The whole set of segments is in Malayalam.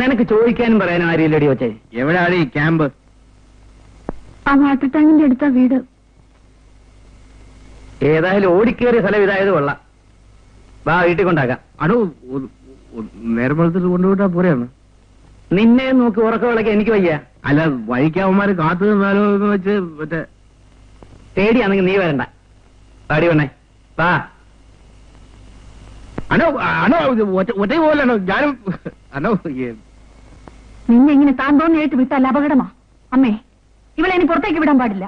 നിനക്ക് ചോദിക്കാനും പറയാനും ആരില്ലടി വെച്ചേ. എവിടെയാണ് ഈ ക്യാമ്പ്? ആ വാട്ടർ ടാങ്കിന്റെ അടുത്ത വീട്. ഏതായാലും ഓടിക്കേറിയ സ്ഥലം ഇതായത് കൊള്ളാം. വാ, വീട്ടിൽ കൊണ്ടാക്കാം. അടോ, നേരം വെളുത്തിട്ട് കൊണ്ടുപോയിട്ടാ പോരെയാണ്. നിന്നെ നോക്കി ഉറക്കവിളക്ക് എനിക്ക് വയ്യ. അല്ല, വഴിക്കാവന്മാര് കാത്തു നിന്നാലോ എന്ന് വെച്ച് മറ്റേ പേടിയാണെങ്കിൽ നീ വരണ്ട. പാടി വണ്ണേ വാ. അനോ അനോ ഒറ്റ പോലാണോ ഞാനും അനോ. നിന്നെ ഇങ്ങനെ താൻ തോന്നിയായിട്ട് വിട്ടാൽ അപകടമാ. അമ്മേ, ഇവളെ ഇനി പുറത്തേക്ക് വിടാൻ പാടില്ല.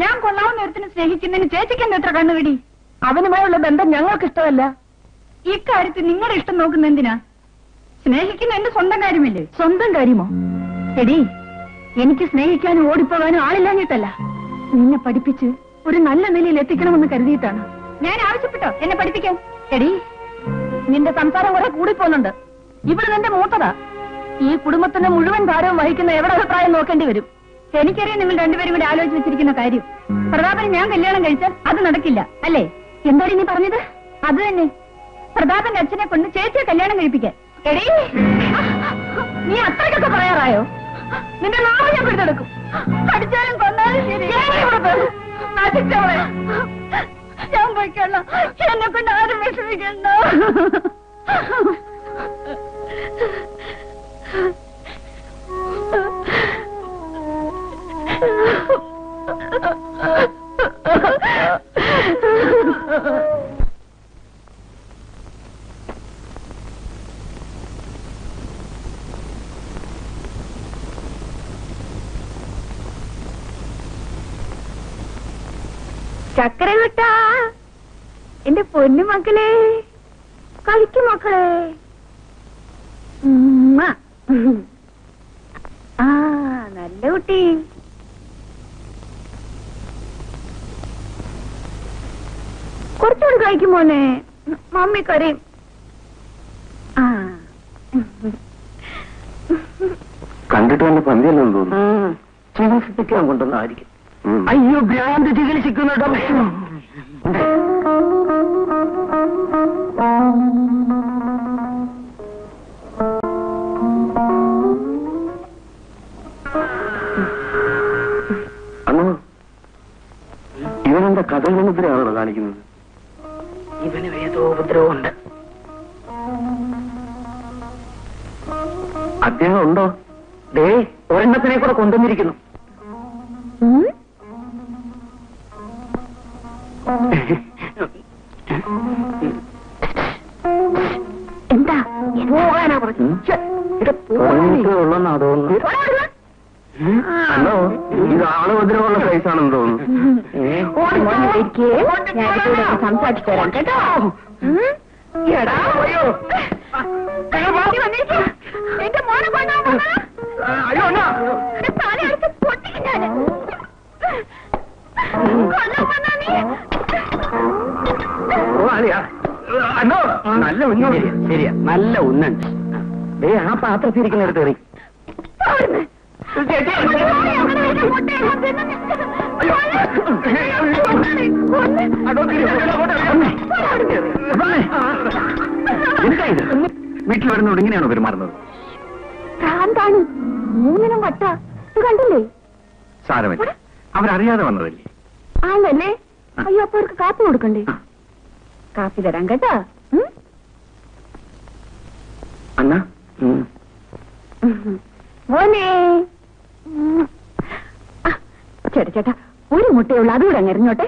ഞാൻ കൊള്ളാവുന്ന ഒരുത്തിനെ സ്നേഹിക്കുന്നതിന് ചേച്ചിക്ക് എന്താ എത്ര കണ്ണുപിടി? അവനുമായുള്ള ബന്ധം ഞങ്ങൾക്ക് ഇഷ്ടമല്ല. ഇക്കാര്യത്തിൽ നിങ്ങളുടെ ഇഷ്ടം നോക്കുന്ന എന്തിനാ? സ്നേഹിക്കുന്ന എന്റെ സ്വന്തം കാര്യമില്ലേ? സ്വന്തം കാര്യമോ? എടി, എനിക്ക് സ്നേഹിക്കാനും ഓടിപ്പോകാനും ആളില്ലാഞ്ഞിട്ടല്ല, നിന്നെ പഠിപ്പിച്ച് ഒരു നല്ല നിലയിൽ എത്തിക്കണമെന്ന് കരുതിയിട്ടാണ്. ഞാൻ ആവശ്യപ്പെട്ടോ എന്നെ പഠിപ്പിക്കാൻ? എടി, നിന്റെ സംസാരം കുറെ കൂടിപ്പോന്നുണ്ട്. ഇവിടെ നിന്റെ മൂത്തതാ. ഈ കുടുംബത്തിന്റെ മുഴുവൻ ഭാരവും വഹിക്കുന്ന എവിടെ അഭിപ്രായം നോക്കേണ്ടി വരും. എനിക്കറിയാം നിങ്ങൾ രണ്ടുപേരും കൂടി ആലോചിച്ച് വെച്ചിരിക്കുന്ന കാര്യം. പ്രതാപന് ഞാൻ കല്യാണം കഴിച്ചാൽ അത് നടക്കില്ല, അല്ലേ? എന്താടി നീ പറഞ്ഞത്? അത് തന്നെ, പ്രതാപന്റെ അച്ഛനെ കൊണ്ട് ചേച്ചിയെ കല്യാണം കഴിപ്പിക്കാൻ. എടീ, നീ അത്രയ്ക്കൊക്കെ പറയാറായോ? നിന്റെ നാളെ ഞാൻ പിടിച്ചെടുക്കും. അടിച്ചാലും കൊന്നാലും ശരി. ഞാൻ പോയിക്കോളാം. എന്നെ കൊണ്ട് ആരും വിഷമിക്കണ്ട. ചക്കരകുട്ടാ, എന്റെ പൊന്നു മക്കളെ, കളിക്കും മക്കളെ. ആ, നല്ല കുട്ടി. കുറച്ചുകൂടി കഴിക്കും മോനെ, മമ്മി കരയും. ആ, കണ്ടിട്ട് വന്ന പന്തിയല്ലോ തോന്നുന്നു. ചികിത്സിക്കാൻ കൊണ്ടുവന്നായിരിക്കും. അയ്യോ, ഭ്രാന്ത് ചികിത്സിക്കുന്ന ഡോക്ടർ. അണ്ണോ, ഇവനെന്താ കഥകളുദ്രയാണോ കാണിക്കുന്നത്? ഇവന് ഏതോ ഉപദ്രവമുണ്ട്. അദ്ദേഹം ഉണ്ടോ? ദേ, ഒരെണ്ണത്തിനെ കൂടെ കൊണ്ടുവന്നിരിക്കുന്നു. എന്താ പോകാനാ പറഞ്ഞു? ഉള്ളെന്നാ തോന്നുന്നു. അല്ലോ, ഇത് ആള് ഉപദ്രവമുള്ള സൈസാണെന്ന് തോന്നുന്നു. സംസാരിച്ചു തരാം കേട്ടോ. എന്റെ മോനെ നല്ല ഉന്നുണ്ട്. ശരിയാ, നല്ല ഉന്നുണ്ട്. ദേ, ആ പാത്രത്തിരിക്കുന്നിടത്ത് എറി. വീട്ടിൽ വരുന്നോട് ഇങ്ങനെയാണോ പെരുമാറുന്നത്? ഭ്രാന്താണ്, മൂന്നിനും വട്ട. കണ്ടില്ലേ? സാരമില്ല, അവരറിയാതെ വന്നതല്ലേ. ആണല്ലേ? അയ്യോ, അപ്പൊ അവർക്ക് കാപ്പി കൊടുക്കണ്ടേ? കാപ്പി തരാം കേട്ടോ. അണ്ണ, മോനെ, ചേട്ടാ ചേട്ടാ, ഒരു മുട്ടയുള്ള അതുകൂടെ അങ്ങ് എറിഞ്ഞോട്ടെ.